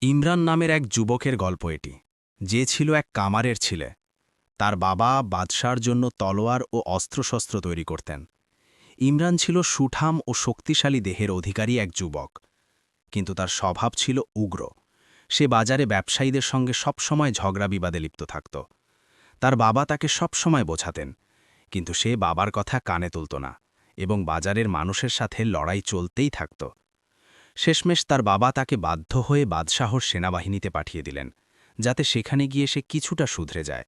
ইমরান নামের এক যুবকের গল্প এটি, যে ছিল এক কামারের ছেলে। তার বাবা বাদশার জন্য তলোয়ার ও অস্ত্রশস্ত্র তৈরি করতেন। ইমরান ছিল সুঠাম ও শক্তিশালী দেহের অধিকারী এক যুবক, কিন্তু তার স্বভাব ছিল উগ্র। সে বাজারে ব্যবসায়ীদের সঙ্গে সবসময় ঝগড়া বিবাদে লিপ্ত থাকত। তার বাবা তাকে সবসময় বোঝাতেন, কিন্তু সে বাবার কথা কানে তুলত না এবং বাজারের মানুষের সাথে লড়াই চলতেই থাকত। শেষমেশ তার বাবা তাকে বাধ্য হয়ে বাদশাহর সেনাবাহিনীতে পাঠিয়ে দিলেন, যাতে সেখানে গিয়ে সে কিছুটা শুধরে যায়।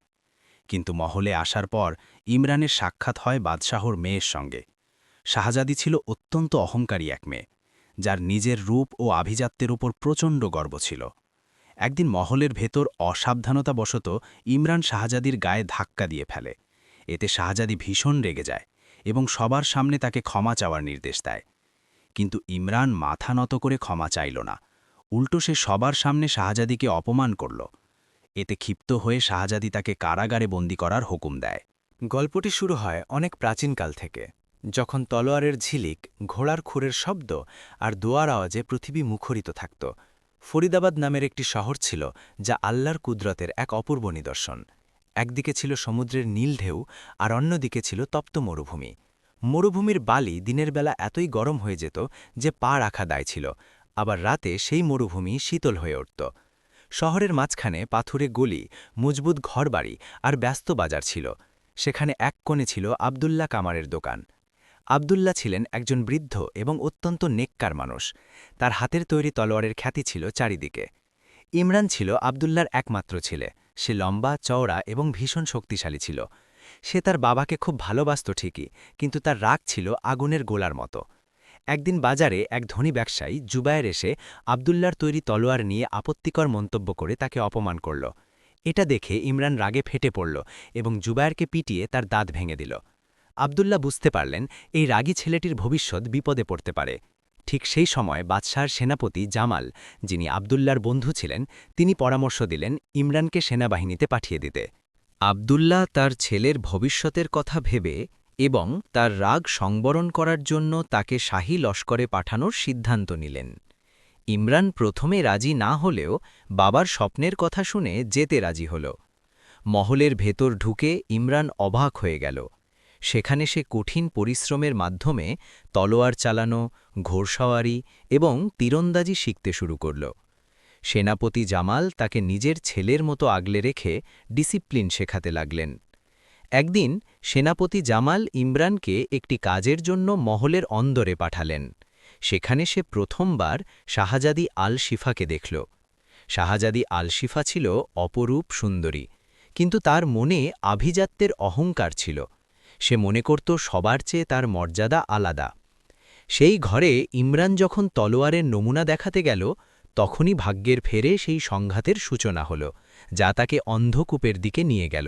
কিন্তু মহলে আসার পর ইমরানের সাক্ষাৎ হয় বাদশাহর মেয়ের সঙ্গে। শাহজাদি ছিল অত্যন্ত অহংকারী এক মেয়ে, যার নিজের রূপ ও আভিজাত্যের উপর প্রচণ্ড গর্ব ছিল। একদিন মহলের ভেতর অসাবধানতাবশত ইমরান শাহজাদির গায়ে ধাক্কা দিয়ে ফেলে। এতে শাহজাদি ভীষণ রেগে যায় এবং সবার সামনে তাকে ক্ষমা চাওয়ার নির্দেশ দেয়। কিন্তু ইমরান মাথা নত করে ক্ষমা চাইল না, উল্টো সে সবার সামনে শাহজাদিকে অপমান করল। এতে ক্ষিপ্ত হয়ে শাহজাদি তাকে কারাগারে বন্দী করার হুকুম দেয়। গল্পটি শুরু হয় অনেক প্রাচীনকাল থেকে, যখন তলোয়ারের ঝিলিক, ঘোড়ার খুরের শব্দ আর দোয়ার আওয়াজে পৃথিবী মুখরিত থাকত। ফরিদাবাদ নামের একটি শহর ছিল, যা আল্লাহর কুদরতের এক অপূর্ব নিদর্শন। একদিকে ছিল সমুদ্রের নীল ঢেউ, আর অন্যদিকে ছিল তপ্ত মরুভূমি। মরুভূমির বালি দিনের বেলা এতই গরম হয়ে যেত যে পা রাখা দায় ছিল, আবার রাতে সেই মরুভূমি শীতল হয়ে উঠত। শহরের মাঝখানে পাথুরে গলি, মজবুত ঘরবাড়ি আর ব্যস্ত বাজার ছিল। সেখানে এক কোণে ছিল আবদুল্লাহ কামারের দোকান। আবদুল্লাহ ছিলেন একজন বৃদ্ধ এবং অত্যন্ত নেককার মানুষ। তার হাতের তৈরি তলোয়ারের খ্যাতি ছিল চারিদিকে। ইমরান ছিল আবদুল্লাহর একমাত্র ছেলে। সে লম্বা, চওড়া এবং ভীষণ শক্তিশালী ছিল। সে তার বাবাকে খুব ভালোবাসত ঠিকই, কিন্তু তার রাগ ছিল আগুনের গোলার মতো। একদিন বাজারে এক ধনী ব্যবসায়ী জুবায়ের এসে আবদুল্লাহর তৈরি তলোয়ার নিয়ে আপত্তিকর মন্তব্য করে তাকে অপমান করল। এটা দেখে ইমরান রাগে ফেটে পড়ল এবং জুবায়েরকে পিটিয়ে তার দাঁত ভেঙে দিল। আবদুল্লাহ বুঝতে পারলেন এই রাগী ছেলেটির ভবিষ্যৎ বিপদে পড়তে পারে। ঠিক সেই সময় বাদশাহর সেনাপতি জামাল, যিনি আবদুল্লাহর বন্ধু ছিলেন, তিনি পরামর্শ দিলেন ইমরানকে সেনাবাহিনীতে পাঠিয়ে দিতে। আবদুল্লাহ তার ছেলের ভবিষ্যতের কথা ভেবে এবং তার রাগ সংবরণ করার জন্য তাকে শাহী লস্করে পাঠানোর সিদ্ধান্ত নিলেন। ইমরান প্রথমে রাজি না হলেও বাবার স্বপ্নের কথা শুনে যেতে রাজি হল। মহলের ভেতর ঢুকে ইমরান অবাক হয়ে গেল। সেখানে সে কঠিন পরিশ্রমের মাধ্যমে তলোয়ার চালানো, ঘোড়সওয়ারি এবং তীরন্দাজি শিখতে শুরু করল। সেনাপতি জামাল তাকে নিজের ছেলের মতো আগলে রেখে ডিসিপ্লিন শেখাতে লাগলেন। একদিন সেনাপতি জামাল ইমরানকে একটি কাজের জন্য মহলের অন্দরে পাঠালেন। সেখানে সে প্রথমবার শাহজাদি আল শিফাকে দেখল। শাহজাদি আল শিফা ছিল অপরূপ সুন্দরী, কিন্তু তার মনে আভিজাত্যের অহংকার ছিল। সে মনে করত সবার চেয়ে তার মর্যাদা আলাদা। সেই ঘরে ইমরান যখন তলোয়ারের নমুনা দেখাতে গেল, তখনই ভাগ্যের ফেরে সেই সংঘাতের সূচনা হল, যা তাকে অন্ধকূপের দিকে নিয়ে গেল।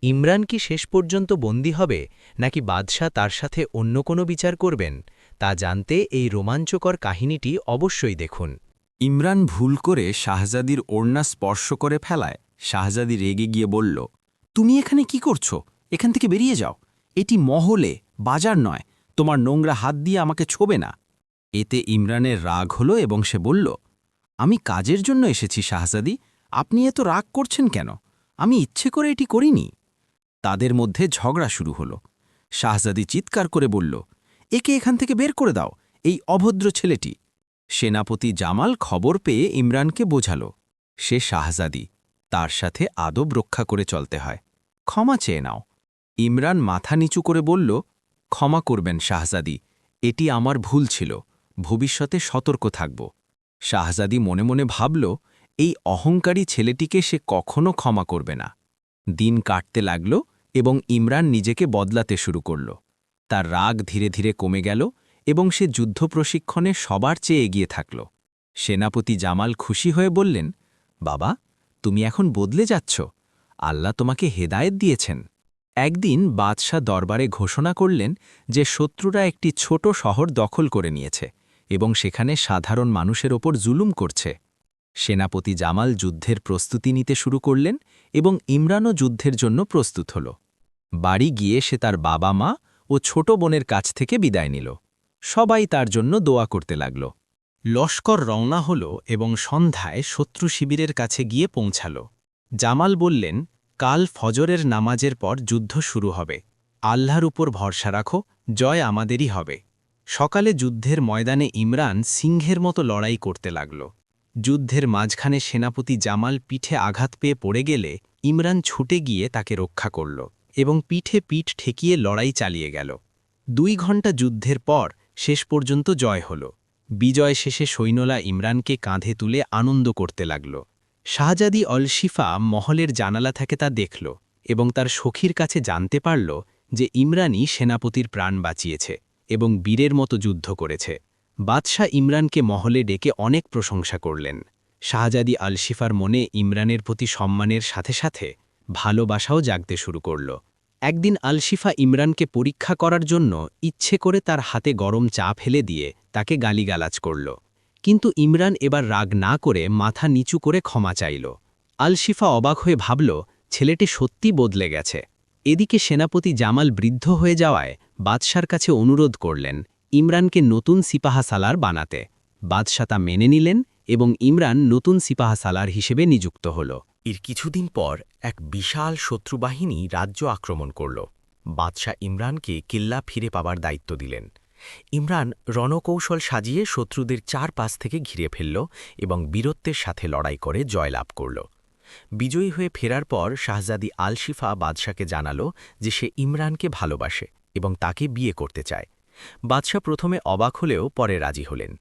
ইমরান কি শেষ পর্যন্ত বন্দী হবে, নাকি বাদশাহ তার সাথে অন্য কোনো বিচার করবেন, তা জানতে এই রোমাঞ্চকর কাহিনীটি অবশ্যই দেখুন। ইমরান ভুল করে শাহজাদির ওড়না স্পর্শ করে ফেলায় শাহজাদি রেগে গিয়ে বলল, তুমি এখানে কি করছো? এখান থেকে বেরিয়ে যাও। এটি মহলে, বাজার নয়। তোমার নোংরা হাত দিয়ে আমাকে ছোবে না। এতে ইমরানের রাগ হল এবং সে বলল, আমি কাজের জন্য এসেছি শাহজাদি, আপনি এত রাগ করছেন কেন? আমি ইচ্ছে করে এটি করিনি। তাদের মধ্যে ঝগড়া শুরু হল। শাহজাদি চিৎকার করে বলল, একে এখান থেকে বের করে দাও, এই অভদ্র ছেলেটি। সেনাপতি জামাল খবর পেয়ে ইমরানকে বোঝাল, সে শাহজাদি, তার সাথে আদব রক্ষা করে চলতে হয়। ক্ষমা চেয়ে নাও। ইমরান মাথা নিচু করে বলল, ক্ষমা করবেন শাহজাদি, এটি আমার ভুল ছিল, ভবিষ্যতে সতর্ক থাকব। শাহজাদি মনে মনে ভাবল, এই অহংকারী ছেলেটিকে সে কখনো ক্ষমা করবে না। দিন কাটতে লাগল এবং ইমরান নিজেকে বদলাতে শুরু করল। তার রাগ ধীরে ধীরে কমে গেল এবং সে যুদ্ধ প্রশিক্ষণে সবার চেয়ে এগিয়ে থাকল। সেনাপতি জামাল খুশি হয়ে বললেন, বাবা, তুমি এখন বদলে যাচ্ছ। আল্লাহ তোমাকে হেদায়েত দিয়েছেন। একদিন বাদশাহ দরবারে ঘোষণা করলেন যে শত্রুরা একটি ছোট শহর দখল করে নিয়েছে এবং সেখানে সাধারণ মানুষের ওপর জুলুম করছে। সেনাপতি জামাল যুদ্ধের প্রস্তুতি নিতে শুরু করলেন এবং ইমরানও যুদ্ধের জন্য প্রস্তুত হল। বাড়ি গিয়ে সে তার বাবা মা ও ছোট বোনের কাছ থেকে বিদায় নিল। সবাই তার জন্য দোয়া করতে লাগল। লস্কর রওনা হল এবং সন্ধ্যায় শত্রু শিবিরের কাছে গিয়ে পৌঁছাল। জামাল বললেন, কাল ফজরের নামাজের পর যুদ্ধ শুরু হবে। আল্লাহর উপর ভরসা রাখো, জয় আমাদেরই হবে। সকালে যুদ্ধের ময়দানে ইমরান সিংহের মতো লড়াই করতে লাগল। যুদ্ধের মাঝখানে সেনাপতি জামাল পিঠে আঘাত পেয়ে পড়ে গেলে ইমরান ছুটে গিয়ে তাকে রক্ষা করল এবং পিঠে পিঠ ঠেকিয়ে লড়াই চালিয়ে গেল। 2 ঘণ্টা যুদ্ধের পর শেষ পর্যন্ত জয় হল। বিজয় শেষে সৈন্যরা ইমরানকে কাঁধে তুলে আনন্দ করতে লাগল। শাহজাদি অলশিফা মহলের জানালা থেকে তা দেখল এবং তার সখীর কাছে জানতে পারল যে ইমরানই সেনাপতির প্রাণ বাঁচিয়েছে এবং বীরের মতো যুদ্ধ করেছে। বাদশাহ ইমরানকে মহলে ডেকে অনেক প্রশংসা করলেন। শাহজাদি আলশিফার মনে ইমরানের প্রতি সম্মানের সাথে সাথে ভালোবাসাও জাগতে শুরু করল। একদিন আলশিফা ইমরানকে পরীক্ষা করার জন্য ইচ্ছে করে তার হাতে গরম চা ফেলে দিয়ে তাকে গালিগালাজ করল। কিন্তু ইমরান এবার রাগ না করে মাথা নিচু করে ক্ষমা চাইল। আলশিফা অবাক হয়ে ভাবল, ছেলেটি সত্যি বদলে গেছে। এদিকে সেনাপতি জামাল বৃদ্ধ হয়ে যাওয়ায় বাদশার কাছে অনুরোধ করলেন ইমরানকে নতুন সিপাহা সালার বানাতে। বাদশা তা মেনে নিলেন এবং ইমরান নতুন সিপাহা সালার হিসেবে নিযুক্ত হল। এর কিছুদিন পর এক বিশাল শত্রুবাহিনী রাজ্য আক্রমণ করল। বাদশাহ ইমরানকে কিল্লা ফিরে পাবার দায়িত্ব দিলেন। ইমরান রণকৌশল সাজিয়ে শত্রুদের চারপাশ থেকে ঘিরে ফেলল এবং বীরত্বের সাথে লড়াই করে জয়লাভ করল। বিজয়ী হয়ে ফেরার পর শাহজাদি আলশিফা বাদশাকে জানাল যে সে ইমরানকে ভালোবাসে এবং তাকে বিয়ে করতে চায়। বাদশা প্রথমে অবাক হলেও পরে রাজি হলেন।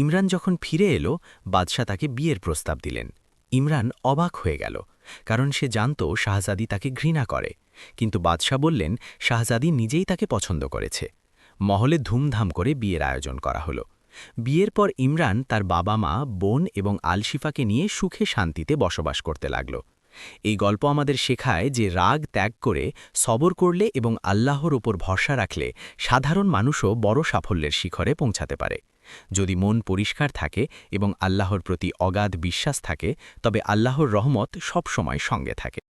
ইমরান যখন ফিরে এলো, বাদশা তাকে বিয়ের প্রস্তাব দিলেন। ইমরান অবাক হয়ে গেল, কারণ সে জানত শাহজাদি তাকে ঘৃণা করে। কিন্তু বাদশা বললেন শাহজাদি নিজেই তাকে পছন্দ করেছে। মহলে ধুমধাম করে বিয়ের আয়োজন করা হলো। বিয়ের পর ইমরান তার বাবা মা, বোন এবং আলশিফাকে নিয়ে সুখে শান্তিতে বসবাস করতে লাগল। এই গল্প আমাদের শেখায় যে রাগ ত্যাগ করে সবর করলে এবং আল্লাহর উপর ভরসা রাখলে সাধারণ মানুষও বড় সাফল্যের শিখরে পৌঁছাতে পারে। যদি মন পরিষ্কার থাকে এবং আল্লাহর প্রতি অগাধ বিশ্বাস থাকে, তবে আল্লাহর রহমত সবসময় সঙ্গে থাকে।